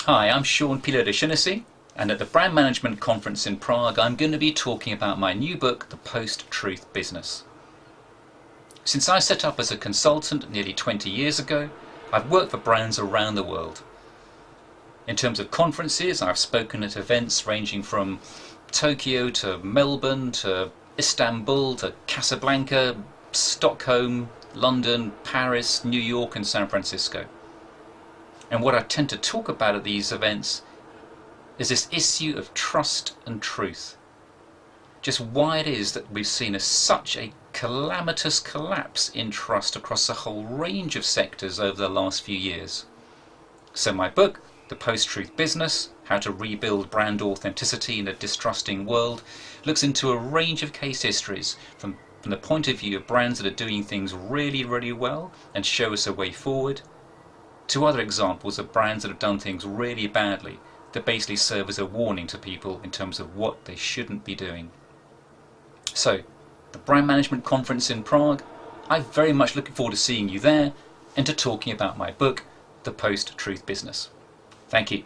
Hi, I'm Pillot de Chenecey, and at the Brand Management Conference in Prague I'm going to be talking about my new book, The Post-Truth Business. Since I set up as a consultant nearly 20 years ago, I've worked for brands around the world. In terms of conferences, I've spoken at events ranging from Tokyo to Melbourne to Istanbul to Casablanca, Stockholm, London, Paris, New York and San Francisco. And what I tend to talk about at these events is this issue of trust and truth. Just why it is that we've seen such a calamitous collapse in trust across a whole range of sectors over the last few years. So my book, The Post-Truth Business, How to Rebuild Brand Authenticity in a Distrusting World, looks into a range of case histories from the point of view of brands that are doing things really, really well and show us a way forward, to other examples of brands that have done things really badly that basically serve as a warning to people in terms of what they shouldn't be doing. So, the Brand Management Conference in Prague, I'm very much looking forward to seeing you there and to talking about my book, The Post-Truth Business. Thank you.